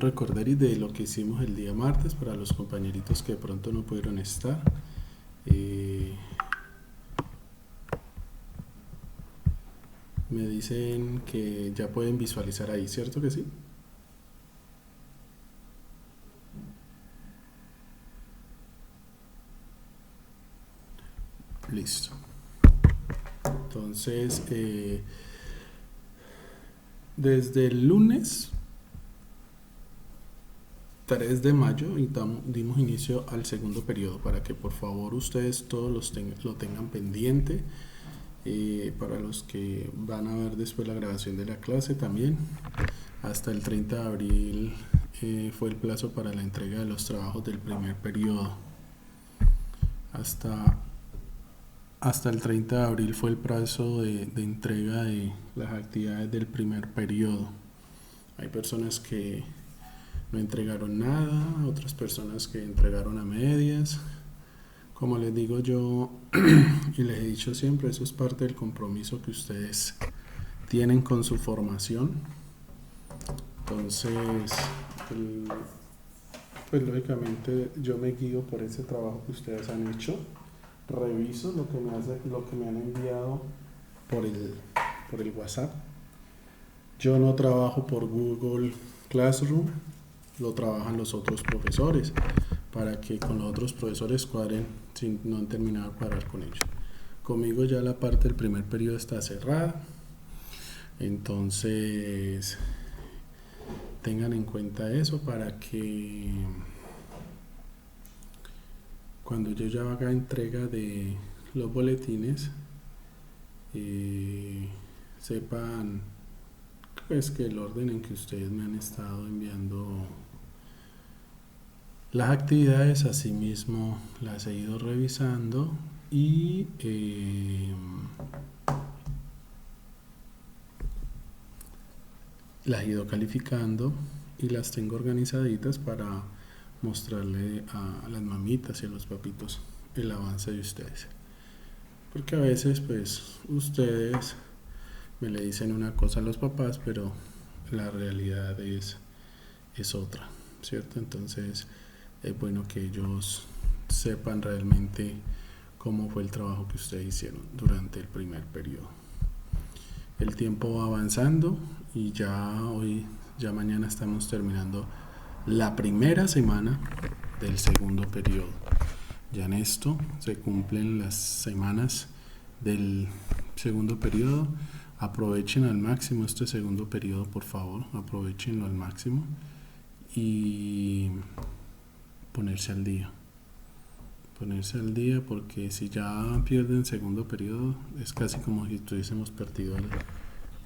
recorderis de lo que hicimos el día martes para los compañeritos que de pronto no pudieron estar. Me dicen que ya pueden visualizar ahí, ¿cierto que sí? Listo. Entonces, desde el lunes 3 de mayo dimos inicio al segundo periodo para que por favor ustedes todos lo tengan pendiente. Para los que van a ver después la grabación de la clase también, hasta el 30 de abril fue el plazo para la entrega de los trabajos del primer periodo. Hasta el 30 de abril fue el plazo de entrega de las actividades del primer periodo. Hay personas que no entregaron nada, otras personas que entregaron a medias. Como les digo yo y les he dicho siempre, eso es parte del compromiso que ustedes tienen con su formación. Entonces, pues lógicamente yo me guío por ese trabajo que ustedes han hecho. Reviso lo que me han enviado por el WhatsApp. Yo no trabajo por Google Classroom, lo trabajan los otros profesores para que con los otros profesores cuadren si no han terminado de cuadrar con ellos. Conmigo ya la parte del primer periodo está cerrada, entonces tengan en cuenta eso para que cuando yo ya haga entrega de los boletines sepan pues que el orden en que ustedes me han estado enviando las actividades, asimismo las he ido revisando y las he ido calificando y las tengo organizaditas para mostrarle a las mamitas y a los papitos el avance de ustedes. Porque a veces pues ustedes me le dicen una cosa a los papás, pero la realidad es otra, ¿cierto? Entonces es bueno que ellos sepan realmente cómo fue el trabajo que ustedes hicieron durante el primer periodo. El tiempo va avanzando y ya mañana estamos terminando la primera semana del segundo periodo. Ya en esto se cumplen las semanas del segundo periodo. Aprovechen al máximo este segundo periodo, por favor, aprovechenlo al máximo y ponerse al día porque si ya pierden segundo periodo es casi como si tuviésemos perdido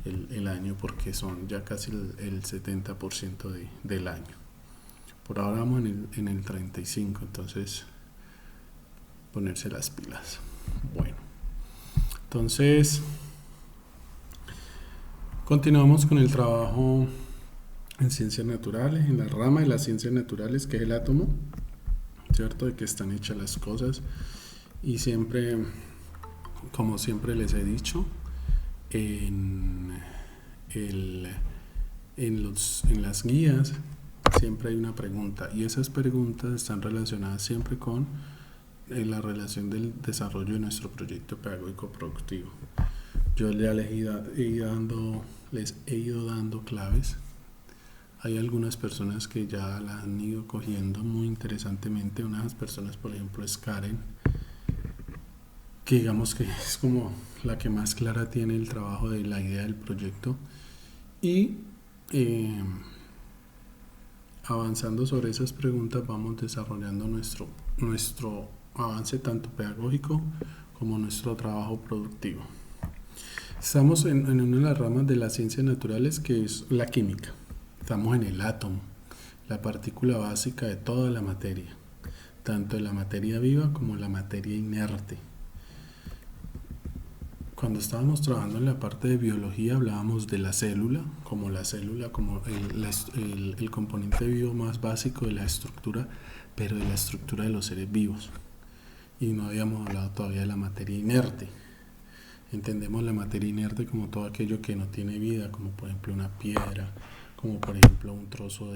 el año, porque son ya casi el 70% del año. Por ahora vamos en el 35%, entonces ponerse las pilas. Bueno, entonces continuamos con el trabajo en ciencias naturales, en la rama de las ciencias naturales, que es el átomo, ¿cierto? De que están hechas las cosas. Y siempre, como siempre les he dicho, en las guías siempre hay una pregunta, y esas preguntas están relacionadas siempre con la relación del desarrollo de nuestro proyecto pedagógico productivo. Yo ya les he ido dando claves. Hay algunas personas que ya la han ido cogiendo muy interesantemente. Una de las personas, por ejemplo, es Karen, que digamos que es como la que más clara tiene el trabajo de la idea del proyecto. Y avanzando sobre esas preguntas vamos desarrollando nuestro avance tanto pedagógico como nuestro trabajo productivo. Estamos en una de las ramas de las ciencias naturales, que es la química. Estamos en el átomo, la partícula básica de toda la materia, tanto de la materia viva como la materia inerte. Cuando estábamos trabajando en la parte de biología hablábamos de la célula como el componente vivo más básico de la estructura, pero de la estructura de los seres vivos. Y no habíamos hablado todavía de la materia inerte. Entendemos la materia inerte como todo aquello que no tiene vida, como por ejemplo una piedra, como por ejemplo un trozo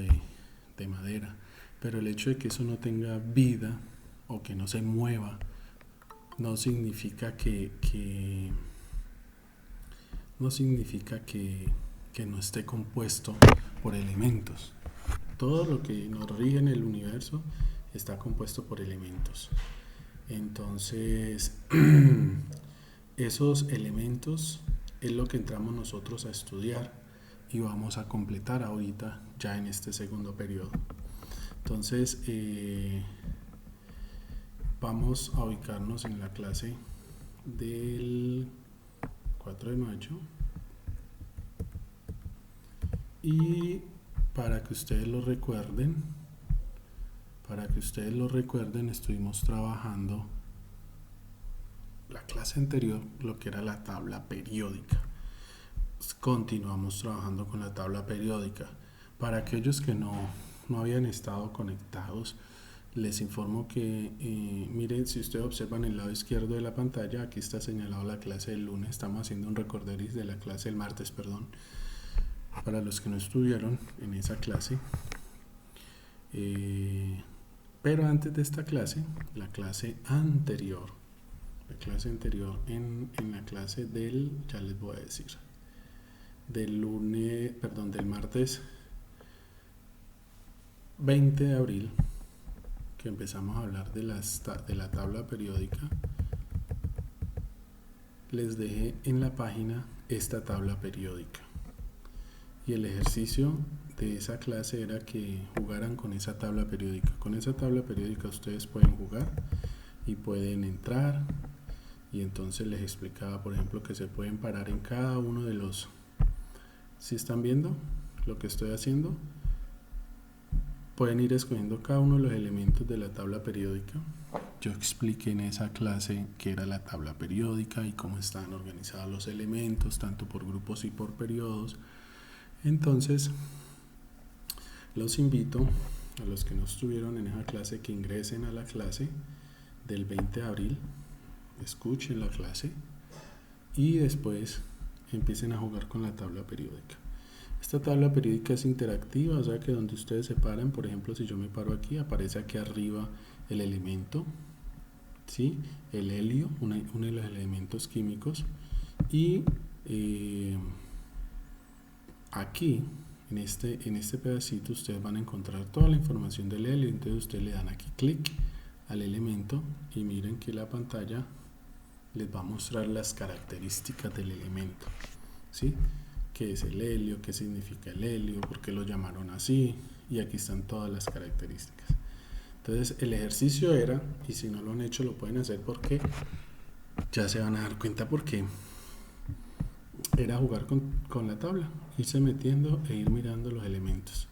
de madera, pero el hecho de que eso no tenga vida o que no se mueva no significa no significa que no esté compuesto por elementos. Todo lo que nos rige en el universo está compuesto por elementos. Entonces, esos elementos es lo que entramos nosotros a estudiar y vamos a completar ahorita ya en este segundo periodo. Entonces, vamos a ubicarnos en la clase del 4 de mayo y para que ustedes lo recuerden, estuvimos trabajando la clase anterior lo que era la tabla periódica. Continuamos trabajando con la tabla periódica. Para aquellos que no habían estado conectados, les informo que, miren, si ustedes observan el lado izquierdo de la pantalla, aquí está señalado la clase del lunes. Estamos haciendo un recorderis de la clase del martes, perdón. Para los que no estuvieron en esa clase. Pero antes de esta clase, la clase anterior, en la clase del, ya les voy a decir, del martes 20 de abril, que empezamos a hablar de la tabla periódica, les dejé en la página esta tabla periódica. Y el ejercicio de esa clase era que jugaran con esa tabla periódica. Con esa tabla periódica ustedes pueden jugar y pueden entrar. Y entonces les explicaba, por ejemplo, que se pueden parar en cada uno de los... ¿Sí están viendo lo que estoy haciendo? Pueden ir escogiendo cada uno de los elementos de la tabla periódica. Yo expliqué en esa clase qué era la tabla periódica y cómo estaban organizados los elementos, tanto por grupos y por periodos. Entonces, los invito a los que no estuvieron en esa clase que ingresen a la clase del 20 de abril, escuchen la clase y después empiecen a jugar con la tabla periódica. Esta tabla periódica es interactiva, o sea que donde ustedes se paran, por ejemplo, si yo me paro aquí, aparece aquí arriba el elemento, ¿sí? El helio, uno de los elementos químicos, y aquí en este pedacito ustedes van a encontrar toda la información del helio. Entonces ustedes le dan aquí clic al elemento y miren que la pantalla les va a mostrar las características del elemento, ¿sí? ¿Qué es el helio? ¿Qué significa el helio? ¿Por qué lo llamaron así? Y aquí están todas las características. Entonces el ejercicio era, y si no lo han hecho lo pueden hacer porque ya se van a dar cuenta por qué, era jugar con la tabla, irse metiendo e ir mirando los elementos.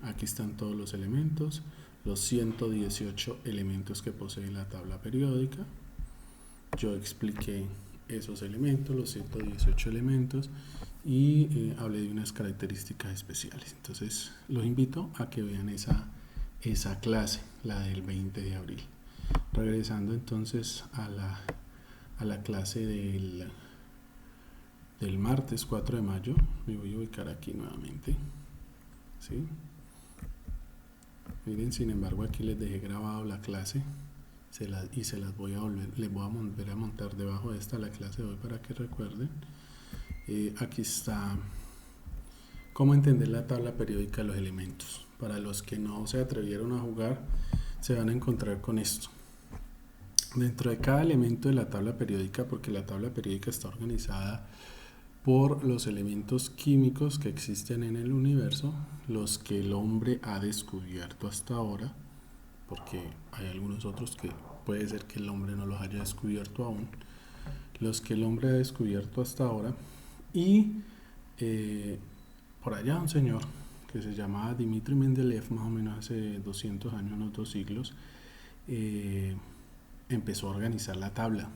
Aquí están todos los elementos, los 118 elementos que posee la tabla periódica. Yo expliqué esos elementos, los 118 elementos, y hablé de unas características especiales. Entonces los invito a que vean esa clase, la del 20 de abril. Regresando entonces a la clase del martes 4 de mayo, me voy a ubicar aquí nuevamente, ¿sí? Miren, sin embargo aquí les dejé grabado la clase y se las voy a volver a montar debajo de esta la clase de hoy para que recuerden. Aquí está cómo entender la tabla periódica de los elementos. Para los que no se atrevieron a jugar, se van a encontrar con esto. Dentro de cada elemento de la tabla periódica, porque la tabla periódica está organizada por los elementos químicos que existen en el universo, los que el hombre ha descubierto hasta ahora, porque hay algunos otros que puede ser que el hombre no los haya descubierto aún, los que el hombre ha descubierto hasta ahora, y por allá un señor que se llamaba Dmitri Mendeleev, más o menos hace 200 años, unos 2 siglos, empezó a organizar la tabla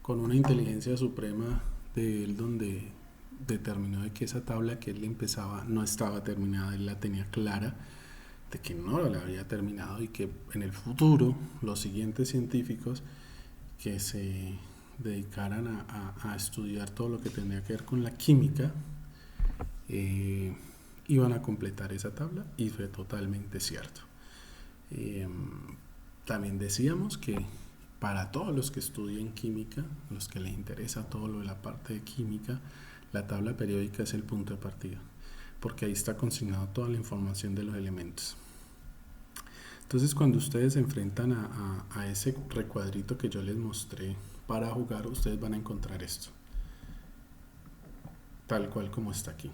con una inteligencia suprema de él, donde determinó de que esa tabla que él empezaba no estaba terminada, él la tenía clara de que no la había terminado y que en el futuro los siguientes científicos que se dedicaran a estudiar todo lo que tenía que ver con la química iban a completar esa tabla y fue totalmente cierto. También decíamos que para todos los que estudian química, los que les interesa todo lo de la parte de química, la tabla periódica es el punto de partida, porque ahí está consignado toda la información de los elementos. Entonces, cuando ustedes se enfrentan a ese recuadrito que yo les mostré para jugar, ustedes van a encontrar esto, tal cual como está aquí.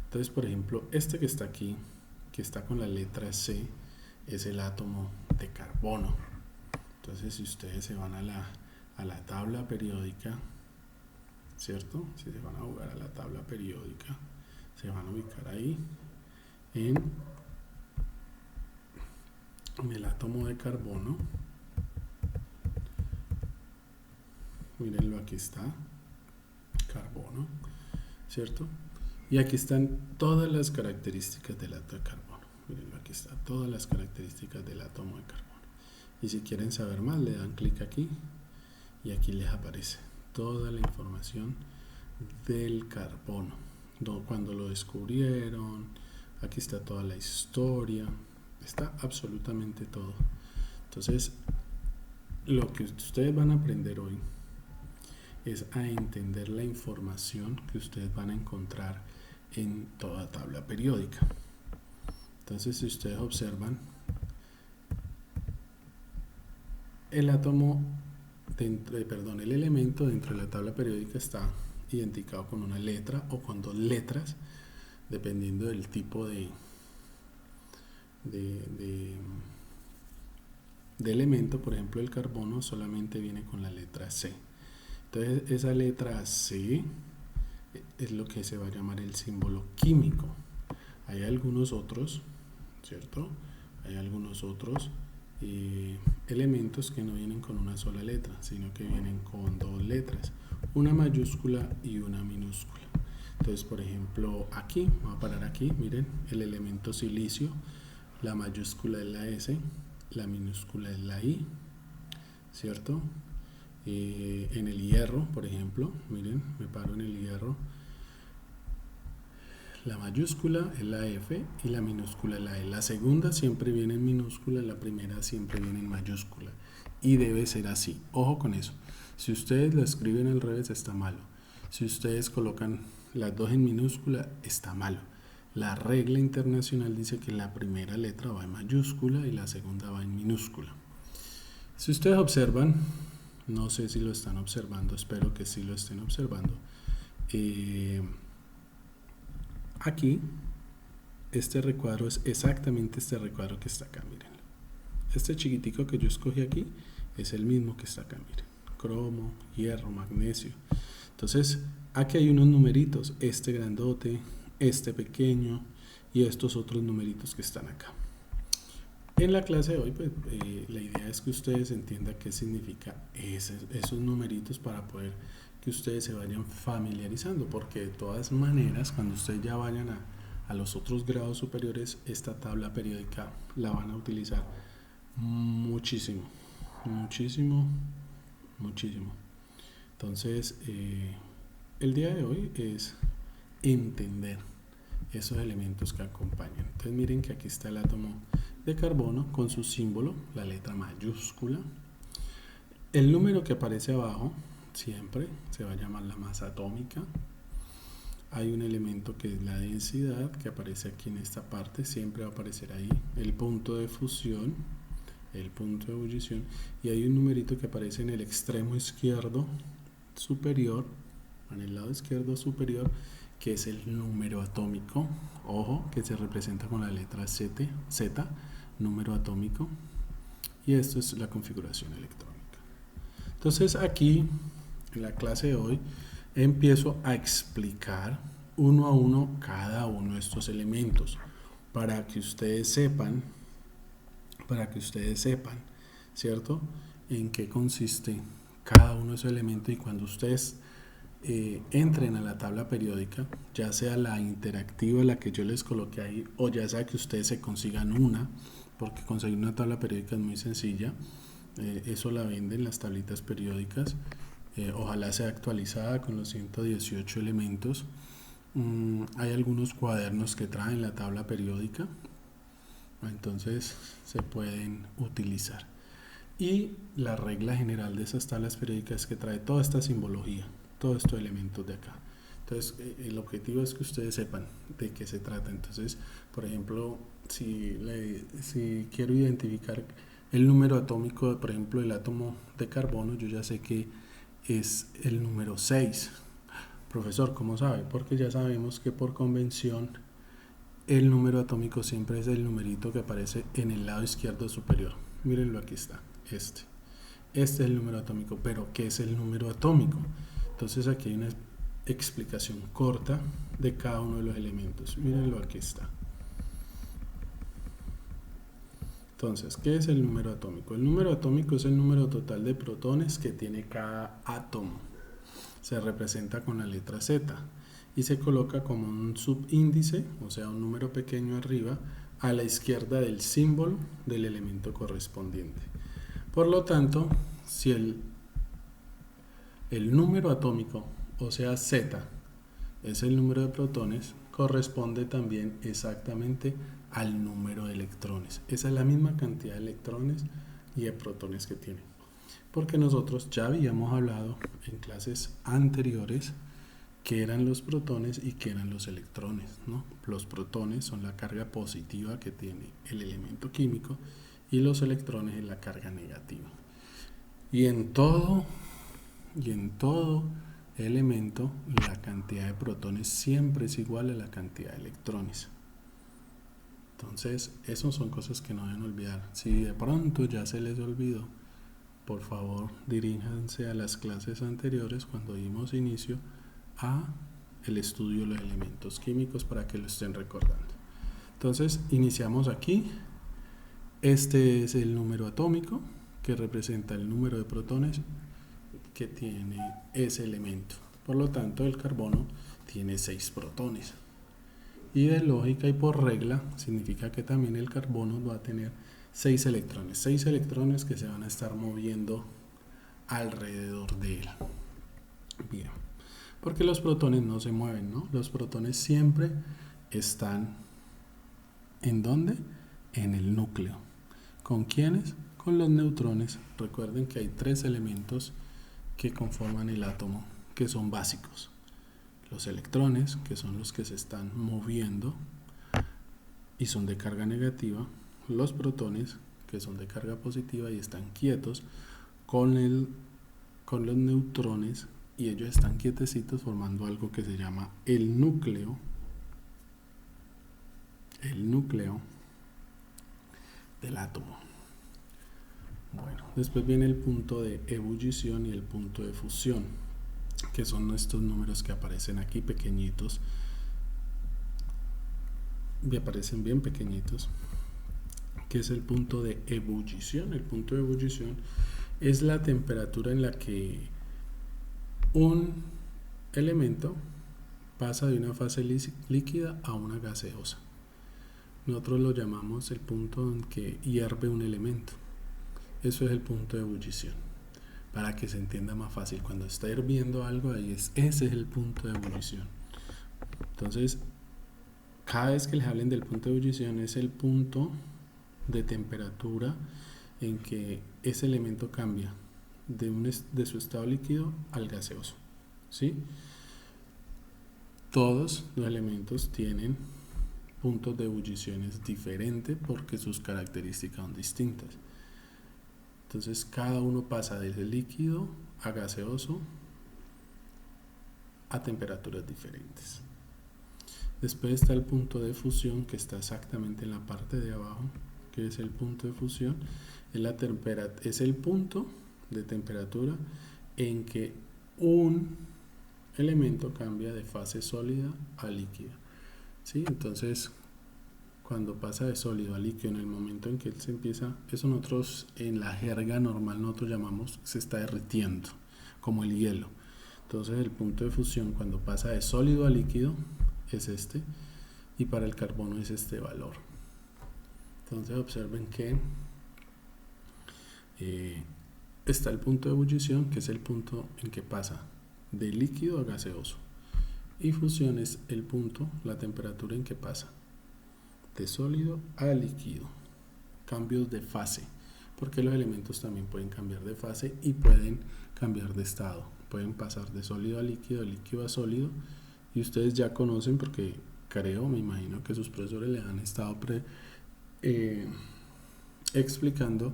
Entonces, por ejemplo, este que está aquí, que está con la letra C, es el átomo de carbono. Entonces, si ustedes se van a la tabla periódica, ¿cierto? Si se van a jugar a la tabla periódica, se van a ubicar ahí en el átomo de carbono. Mírenlo, aquí está, carbono, ¿cierto? Y aquí están todas las características del átomo de carbono. Mírenlo, aquí están todas las características del átomo de carbono. Y si quieren saber más, le dan clic aquí y aquí les aparece toda la información del carbono, cuando lo descubrieron, aquí está toda la historia, está absolutamente todo. Entonces, lo que ustedes van a aprender hoy es a entender la información que ustedes van a encontrar en toda tabla periódica. Entonces, si ustedes observan, el elemento dentro de la tabla periódica está identificado con una letra o con dos letras, dependiendo del tipo de elemento. Por ejemplo, el carbono solamente viene con la letra C. Entonces, esa letra C es lo que se va a llamar el símbolo químico. Hay algunos otros, ¿cierto? Hay algunos otros elementos que no vienen con una sola letra, sino que vienen con dos letras, una mayúscula y una minúscula. Entonces, por ejemplo, aquí, vamos a parar aquí, miren, el elemento silicio, la mayúscula es la S, la minúscula es la I, ¿cierto? En el hierro, por ejemplo, miren, me paro en el hierro, la mayúscula es la F y la minúscula es la E. La segunda siempre viene en minúscula, la primera siempre viene en mayúscula. Y debe ser así. Ojo con eso. Si ustedes lo escriben al revés, está malo. Si ustedes colocan las dos en minúscula, está malo. La regla internacional dice que la primera letra va en mayúscula y la segunda va en minúscula. Si ustedes observan, no sé si lo están observando, espero que sí lo estén observando. Aquí, este recuadro es exactamente este recuadro que está acá, miren. Este chiquitico que yo escogí aquí es el mismo que está acá, miren. Cromo, hierro, magnesio. Entonces, aquí hay unos numeritos, este grandote, este pequeño y estos otros numeritos que están acá. En la clase de hoy, pues, la idea es que ustedes entiendan qué significa esos numeritos para poder que ustedes se vayan familiarizando, porque de todas maneras, cuando ustedes ya vayan a los otros grados superiores, esta tabla periódica la van a utilizar muchísimo, muchísimo, muchísimo. Entonces, el día de hoy es entender esos elementos que acompañan. Entonces, miren que aquí está el átomo de carbono con su símbolo, la letra mayúscula. El número que aparece abajo siempre se va a llamar la masa atómica. Hay un elemento que es la densidad, que aparece aquí en esta parte, siempre va a aparecer ahí el punto de fusión, el punto de ebullición, y hay un numerito que aparece en el extremo izquierdo superior, en el lado izquierdo superior, que es el número atómico. Ojo, que se representa con la letra Z, número atómico, y esto es la configuración electrónica. Entonces, aquí en la clase de hoy empiezo a explicar uno a uno cada uno de estos elementos para que ustedes sepan, ¿cierto? En qué consiste cada uno de esos elementos, y cuando ustedes entren a la tabla periódica, ya sea la interactiva, la que yo les coloqué ahí, o ya sea que ustedes se consigan una, porque conseguir una tabla periódica es muy sencilla. Eso la venden las tablitas periódicas. Ojalá sea actualizada con los 118 elementos. Hay algunos cuadernos que traen la tabla periódica, entonces se pueden utilizar. Y la regla general de esas tablas periódicas es que trae toda esta simbología, todos estos elementos de acá. Entonces, el objetivo es que ustedes sepan de qué se trata. Entonces, por ejemplo, si quiero identificar el número atómico, por ejemplo, el átomo de carbono, yo ya sé que es el número 6. Profesor, ¿cómo sabe? Porque ya sabemos que por convención el número atómico siempre es el numerito que aparece en el lado izquierdo superior. Mírenlo, aquí está, este es el número atómico. Pero ¿qué es el número atómico? Entonces aquí hay una explicación corta de cada uno de los elementos. Mírenlo, aquí está. Entonces, ¿qué es el número atómico? El número atómico es el número total de protones que tiene cada átomo. Se representa con la letra Z y se coloca como un subíndice, o sea, un número pequeño arriba, a la izquierda del símbolo del elemento correspondiente. Por lo tanto, si el número atómico, o sea Z, es el número de protones, corresponde también exactamente al número de electrones. Esa es la misma cantidad de electrones y de protones que tiene. Porque nosotros ya habíamos hablado en clases anteriores qué eran los protones y qué eran los electrones, ¿no? Los protones son la carga positiva que tiene el elemento químico y los electrones es la carga negativa. Y en todo elemento, la cantidad de protones siempre es igual a la cantidad de electrones. Entonces, esas son cosas que no deben olvidar. Si de pronto ya se les olvidó, por favor diríjanse a las clases anteriores cuando dimos inicio a el estudio de los elementos químicos para que lo estén recordando. Entonces, iniciamos aquí. Este es el número atómico que representa el número de protones que tiene ese elemento. Por lo tanto, el carbono tiene 6 protones. Y de lógica y por regla significa que también el carbono va a tener 6 electrones. 6 electrones que se van a estar moviendo alrededor de él. Bien. Porque los protones no se mueven, ¿no? Los protones siempre están ¿en dónde? En el núcleo. ¿Con quiénes? Con los neutrones. Recuerden que hay 3 elementos que conforman el átomo, que son básicos. Los electrones, que son los que se están moviendo y son de carga negativa. Los protones, que son de carga positiva y están quietos, con los neutrones, y ellos están quietecitos formando algo que se llama el núcleo. El núcleo del átomo. Bueno, después viene el punto de ebullición y el punto de fusión, que son estos números que aparecen aquí pequeñitos, y aparecen bien pequeñitos, que es el punto de ebullición. El punto de ebullición es la temperatura en la que un elemento pasa de una fase líquida a una gaseosa. Nosotros lo llamamos el punto en que hierve un elemento. Eso es el punto de ebullición. Para que se entienda más fácil, cuando está hirviendo algo, ese es el punto de ebullición. Entonces, cada vez que les hablen del punto de ebullición, es el punto de temperatura en que ese elemento cambia de su estado líquido al gaseoso, ¿sí? Todos los elementos tienen puntos de ebulliciones diferentes porque sus características son distintas. Entonces cada uno pasa desde líquido a gaseoso a temperaturas diferentes. Después está el punto de fusión, que está exactamente en la parte de abajo, que es el punto de fusión. Es el punto de temperatura en que un elemento cambia de fase sólida a líquida, ¿sí? Entonces, cuando pasa de sólido a líquido, en el momento en que él se empieza, eso nosotros en la jerga normal nosotros llamamos se está derritiendo, como el hielo. Entonces el punto de fusión cuando pasa de sólido a líquido es este, y para el carbono es este valor. Entonces observen que está el punto de ebullición, que es el punto en que pasa de líquido a gaseoso. Y fusión es el punto, la temperatura en que pasa de sólido a líquido. Cambios de fase, porque los elementos también pueden cambiar de fase y pueden cambiar de estado. Pueden pasar de sólido a líquido, de líquido a sólido. Y ustedes ya conocen, porque creo, me imagino que sus profesores le han estado explicando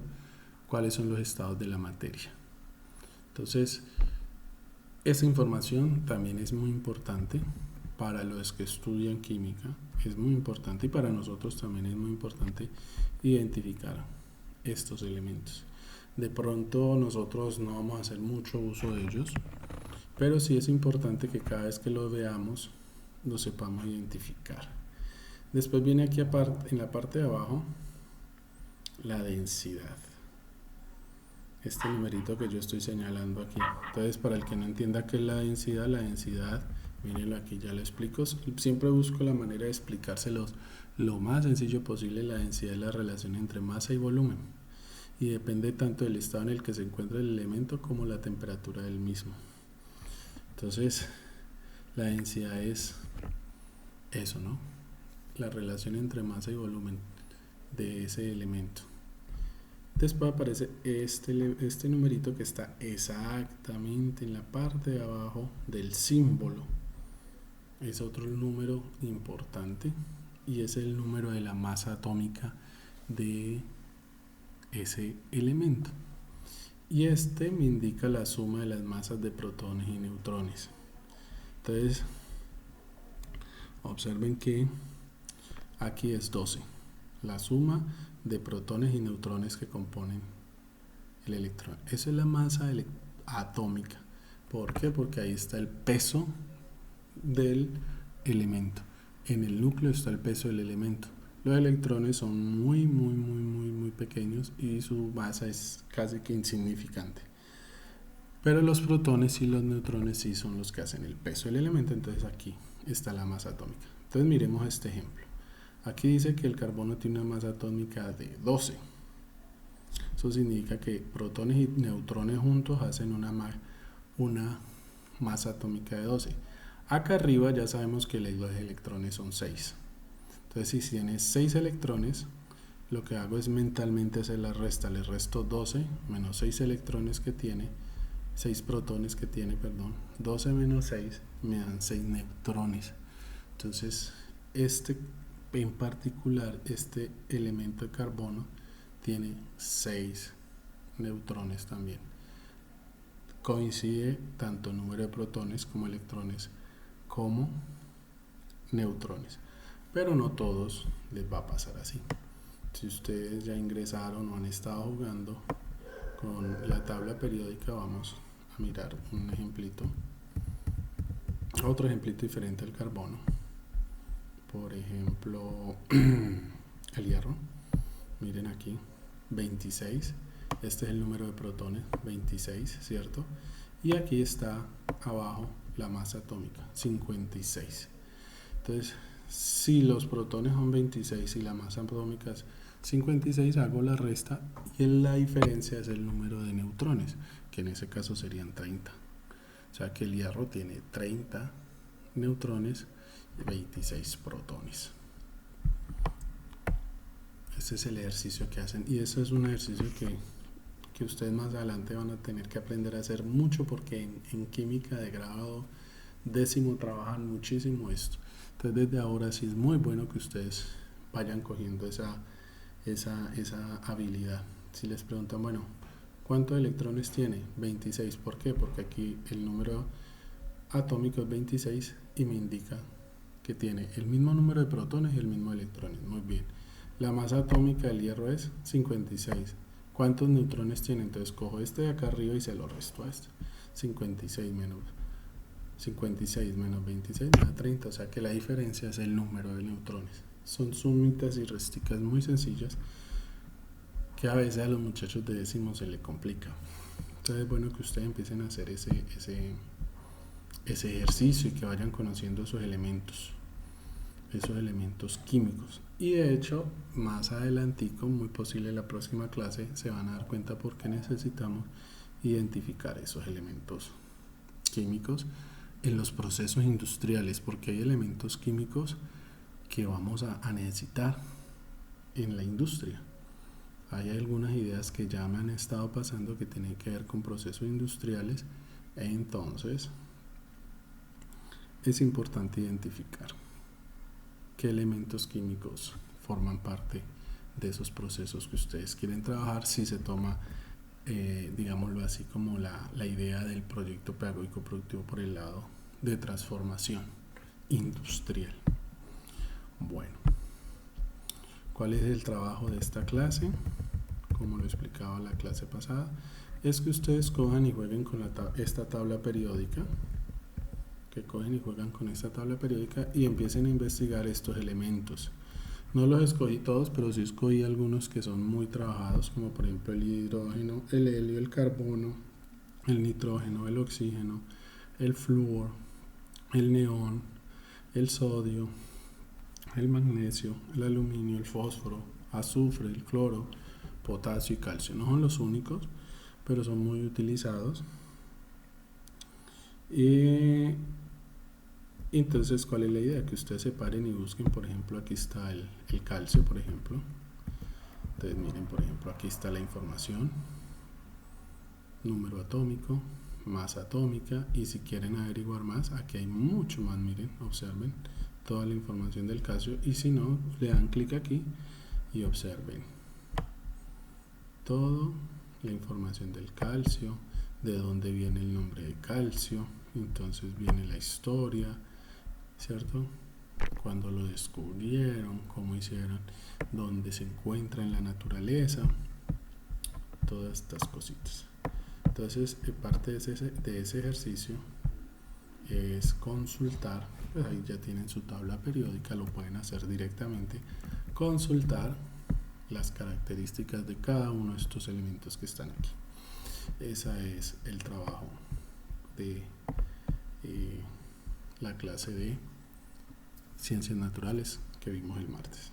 cuáles son los estados de la materia. Entonces, esa información también es muy importante para los que estudian química, es muy importante, y para nosotros también es muy importante identificar estos elementos. De pronto nosotros no vamos a hacer mucho uso de ellos, pero sí es importante que cada vez que los veamos lo sepamos identificar. Después viene aquí en la parte de abajo la densidad, este numerito que yo estoy señalando aquí. Entonces, para el que no entienda qué es la densidad, mírenlo aquí, ya lo explico. Siempre busco la manera de explicárselos lo más sencillo posible. La densidad es la relación entre masa y volumen, y depende tanto del estado en el que se encuentra el elemento como la temperatura del mismo. Entonces, la densidad es eso, ¿no? La relación entre masa y volumen de ese elemento. Después aparece este numerito que está exactamente en la parte de abajo del símbolo. Es otro número importante y es el número de la masa atómica de ese elemento. Y este me indica la suma de las masas de protones y neutrones. Entonces, observen que aquí es 12, la suma de protones y neutrones que componen el electrón. Esa es la masa atómica. ¿Por qué? Porque ahí está el peso del elemento. En el núcleo está el peso del elemento. Los electrones son muy pequeños y su masa es casi que insignificante. Pero los protones y los neutrones sí son los que hacen el peso del elemento. Entonces aquí está la masa atómica. Entonces miremos este ejemplo. Aquí dice que el carbono tiene una masa atómica de 12. Eso significa que protones y neutrones juntos hacen una masa atómica de 12. Acá arriba ya sabemos que los electrones son 6. Entonces, si tiene 6 electrones, lo que hago es mentalmente hacer la resta. Le resto 12 menos 6 electrones que tiene, 6 protones que tiene, perdón. 12 menos 6 me dan 6 neutrones. Entonces, en particular, este elemento de carbono tiene 6 neutrones también. Coincide tanto número de protones como electrones como neutrones, pero no todos les va a pasar así. Si ustedes ya ingresaron o han estado jugando con la tabla periódica, vamos a mirar un ejemplito, otro ejemplito diferente al carbono. Por ejemplo, el hierro. Miren aquí, 26. Este es el número de protones, 26, ¿cierto? Y aquí está abajo la masa atómica, 56. Entonces, si los protones son 26 y la masa atómica es 56, hago la resta y la diferencia es el número de neutrones, que en ese caso serían 30. O sea que el hierro tiene 30 neutrones y 26 protones. Este es el ejercicio que hacen, y eso es un ejercicio que ustedes más adelante van a tener que aprender a hacer mucho, porque en química de grado 10º trabajan muchísimo esto. Entonces, desde ahora sí es muy bueno que ustedes vayan cogiendo esa habilidad. Si les preguntan, bueno, ¿cuántos electrones tiene? 26. ¿Por qué? Porque aquí el número atómico es 26 y me indica que tiene el mismo número de protones y el mismo de electrones. Muy bien. La masa atómica del hierro es 56. ¿Cuántos neutrones tiene? Entonces cojo este de acá arriba y se lo resto a este. 56 menos 26 menos 26 me da 30. O sea que la diferencia es el número de neutrones. Son sumitas y resticas muy sencillas que a veces a los muchachos de 10º se le complica. Entonces es bueno que ustedes empiecen a hacer ese ejercicio y que vayan conociendo esos elementos químicos. Y de hecho, más adelantico, muy posible en la próxima clase, se van a dar cuenta por qué necesitamos identificar esos elementos químicos en los procesos industriales, porque hay elementos químicos que vamos a necesitar en la industria. Hay algunas ideas que ya me han estado pasando que tienen que ver con procesos industriales, entonces es importante identificar qué elementos químicos forman parte de esos procesos que ustedes quieren trabajar, si se toma, digámoslo así, como la idea del proyecto pedagógico productivo por el lado de transformación industrial. Bueno, ¿cuál es el trabajo de esta clase? Como lo explicaba la clase pasada, es que ustedes cojan y jueguen con esta tabla periódica, y empiecen a investigar estos elementos. No los escogí todos, pero sí escogí algunos que son muy trabajados, como por ejemplo el hidrógeno, el helio, el carbono, el nitrógeno, el oxígeno, el flúor, el neón, el sodio, el magnesio, el aluminio, el fósforo, azufre, el cloro, potasio y calcio. No son los únicos, pero son muy utilizados. Y entonces, ¿cuál es la idea? Que ustedes separen y busquen, por ejemplo, aquí está el calcio, por ejemplo. Entonces, miren, por ejemplo, aquí está la información, número atómico, masa atómica, y si quieren averiguar más, aquí hay mucho más, miren, observen toda la información del calcio, y si no, le dan clic aquí y observen toda la información del calcio, de dónde viene el nombre de calcio, entonces viene la historia, ¿cierto? Cuando lo descubrieron, cómo hicieron, dónde se encuentra en la naturaleza, todas estas cositas. Entonces, parte de ese ejercicio es consultar, pues ahí ya tienen su tabla periódica, lo pueden hacer directamente, consultar las características de cada uno de estos elementos que están aquí. Ese es el trabajo de la clase de Ciencias Naturales que vimos el martes.